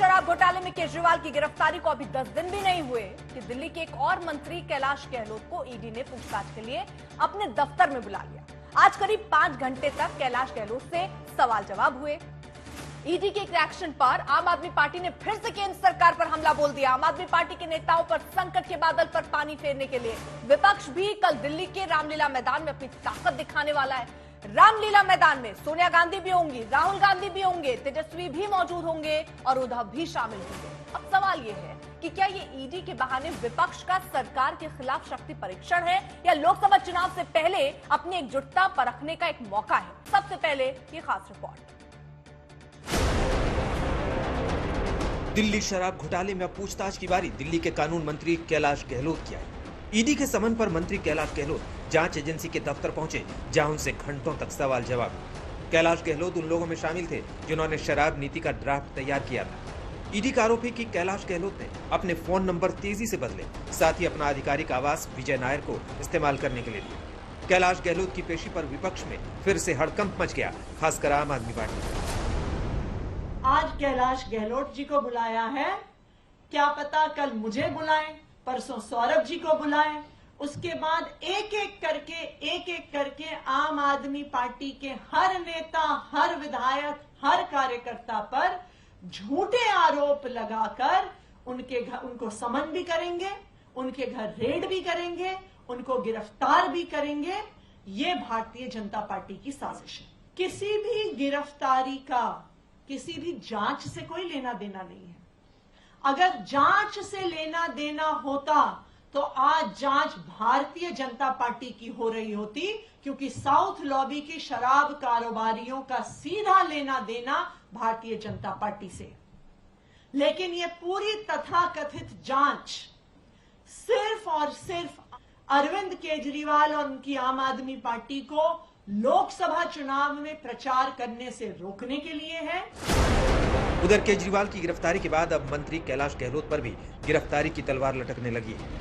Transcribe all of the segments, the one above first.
शराब घोटाले में केजरीवाल की गिरफ्तारी को अभी 10 दिन भी नहीं हुए कि दिल्ली के एक और मंत्री कैलाश गहलोत को ईडी ने पूछताछ के लिए अपने दफ्तर में बुला लिया। आज करीब 5 घंटे तक कैलाश गहलोत से सवाल जवाब हुए। ईडी के एक रिएक्शन पर आम आदमी पार्टी ने फिर से केंद्र सरकार पर हमला बोल दिया। आम आदमी पार्टी के नेताओं पर संकट के बादल पर पानी फेरने के लिए विपक्ष भी कल दिल्ली के रामलीला मैदान में अपनी ताकत दिखाने वाला है। रामलीला मैदान में सोनिया गांधी भी होंगी, राहुल गांधी भी होंगे, तेजस्वी भी मौजूद होंगे और उद्धव भी शामिल होंगे। अब सवाल यह है कि क्या ये ईडी के बहाने विपक्ष का सरकार के खिलाफ शक्ति परीक्षण है या लोकसभा चुनाव से पहले अपनी एकजुटता परखने का एक मौका है। सबसे पहले ये खास रिपोर्ट। दिल्ली शराब घोटाले में अब पूछताछ की बारी दिल्ली के कानून मंत्री कैलाश गहलोत की आई। ईडी के समन पर मंत्री कैलाश गहलोत जांच एजेंसी के दफ्तर पहुंचे, जहां उनसे घंटों तक सवाल जवाब। कैलाश गहलोत उन लोगों में शामिल थे जिन्होंने शराब नीति का ड्राफ्ट तैयार किया था। ईडी का आरोप है कि कैलाश गहलोत ने अपने फोन नंबर तेजी से बदले, साथ ही अपना आधिकारिक आवास विजय नायर को इस्तेमाल करने के लिए दिया। कैलाश गहलोत की पेशी पर विपक्ष में फिर से हड़कंप मच गया, खासकर आम आदमी पार्टी। आज कैलाश गहलोत जी को बुलाया है, क्या पता कल मुझे बुलाएं, परसों सौरभ जी को बुलाएं, उसके बाद एक एक करके आम आदमी पार्टी के हर नेता, हर विधायक, हर कार्यकर्ता पर झूठे आरोप लगाकर उनको समन भी करेंगे, उनके घर रेड भी करेंगे, उनको गिरफ्तार भी करेंगे। ये भारतीय जनता पार्टी की साजिश है। किसी भी गिरफ्तारी का किसी भी जांच से कोई लेना देना नहीं है। अगर जांच से लेना देना होता तो आज जांच भारतीय जनता पार्टी की हो रही होती, क्योंकि साउथ लॉबी के शराब कारोबारियों का सीधा लेना देना भारतीय जनता पार्टी से। लेकिन यह पूरी तथाकथित जांच सिर्फ और सिर्फ अरविंद केजरीवाल और उनकी आम आदमी पार्टी को लोकसभा चुनाव में प्रचार करने से रोकने के लिए है। उधर केजरीवाल की गिरफ्तारी के बाद अब मंत्री कैलाश गहलोत पर भी गिरफ्तारी की तलवार लटकने लगी है।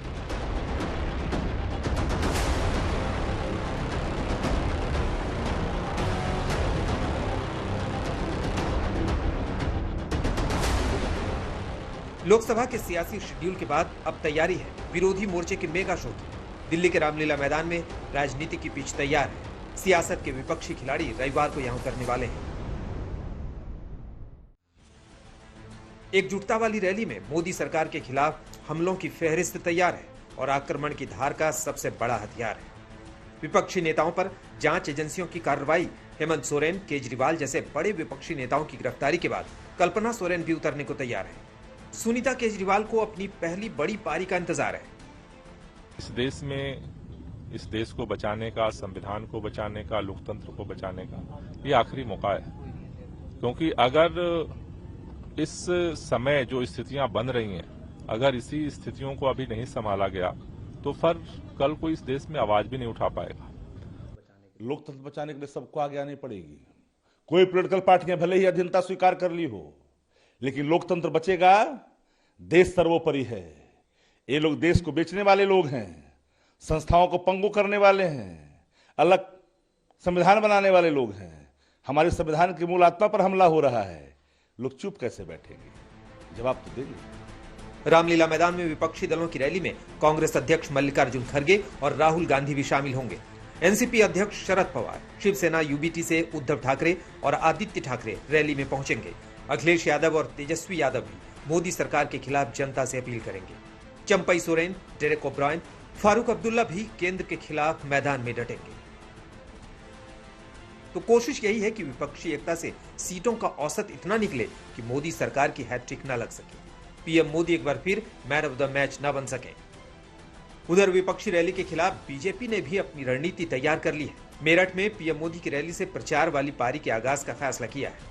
लोकसभा के सियासी शेड्यूल के बाद अब तैयारी है विरोधी मोर्चे के मेगा शो की। दिल्ली के रामलीला मैदान में राजनीति की पिच तैयार है। सियासत के विपक्षी खिलाड़ी रविवार को यहां उतरने वाले हैं। एकजुटता वाली रैली में मोदी सरकार के खिलाफ हमलों की फेहरिस्त तैयार है और आक्रमण की धार का सबसे बड़ा हथियार है विपक्षी नेताओं पर जांच एजेंसियों की कार्रवाई। हेमंत सोरेन, केजरीवाल जैसे बड़े विपक्षी नेताओं की गिरफ्तारी के बाद कल्पना सोरेन भी उतरने को तैयार है। सुनीता केजरीवाल को अपनी पहली बड़ी पारी का इंतजार है। इस देश को बचाने का, संविधान को बचाने का, लोकतंत्र को बचाने का ये आखिरी मौका है। क्योंकि अगर इस समय जो स्थितियां बन रही हैं, अगर इसी स्थितियों को अभी नहीं संभाला गया तो फिर कल कोई इस देश में आवाज भी नहीं उठा पाएगा। लोकतंत्र बचाने के लिए सबको आगे आनी पड़ेगी। कोई पॉलिटिकल पार्टियां भले ही अधीनता स्वीकार कर ली हो, लेकिन लोकतंत्र बचेगा, देश सर्वोपरि है। ये लोग देश को बेचने वाले लोग हैं, संस्थाओं को पंगु करने वाले हैं, अलग संविधान बनाने वाले लोग हैं। हमारे संविधान की मूल आत्मा पर हमला हो रहा है, लोग चुप कैसे बैठेंगे? जवाब तो देंगे। रामलीला मैदान में विपक्षी दलों की रैली में कांग्रेस अध्यक्ष मल्लिकार्जुन खड़गे और राहुल गांधी भी शामिल होंगे। एनसीपी अध्यक्ष शरद पवार, शिवसेना यूबीटी से उद्धव ठाकरे और आदित्य ठाकरे रैली में पहुंचेंगे। अखिलेश यादव और तेजस्वी यादव भी मोदी सरकार के खिलाफ जनता से अपील करेंगे। चंपई सोरेन, डेरेक ओब्रायन, फारूक अब्दुल्ला भी केंद्र के खिलाफ मैदान में डटेंगे। तो कोशिश यही है कि विपक्षी एकता से सीटों का औसत इतना निकले कि मोदी सरकार की हैट्रिक न लग सके, पीएम मोदी एक बार फिर मैन ऑफ द मैच न बन सके। उधर विपक्षी रैली के खिलाफ बीजेपी ने भी अपनी रणनीति तैयार कर ली है। मेरठ में पीएम मोदी की रैली से प्रचार वाली पारी के आगाज का फैसला किया है।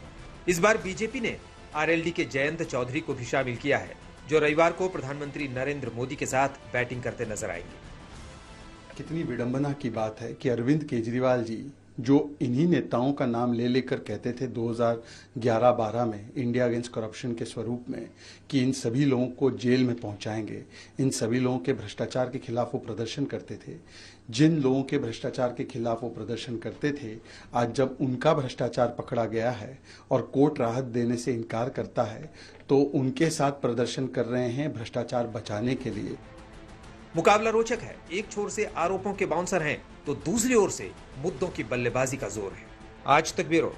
इस बार बीजेपी ने आरएलडी के जयंत चौधरी को भी शामिल किया है, जो रविवार को प्रधानमंत्री नरेंद्र मोदी के साथ बैटिंग करते नजर आएंगे। कितनी विडंबना की बात है कि अरविंद केजरीवाल जी जो इन्हीं नेताओं का नाम ले लेकर कहते थे 2011-12 में इंडिया अगेंस्ट करप्शन के स्वरूप में कि इन सभी लोगों को जेल में पहुंचाएंगे, इन सभी लोगों के भ्रष्टाचार के खिलाफ वो प्रदर्शन करते थे। जिन लोगों के भ्रष्टाचार के खिलाफ वो प्रदर्शन करते थे, आज जब उनका भ्रष्टाचार पकड़ा गया है और कोर्ट राहत देने से इनकार करता है, तो उनके साथ प्रदर्शन कर रहे हैं भ्रष्टाचार बचाने के लिए। मुकाबला रोचक है। एक छोर से आरोपों के बाउंसर हैं तो दूसरी ओर से मुद्दों की बल्लेबाजी का जोर है। आज तक ब्यूरो।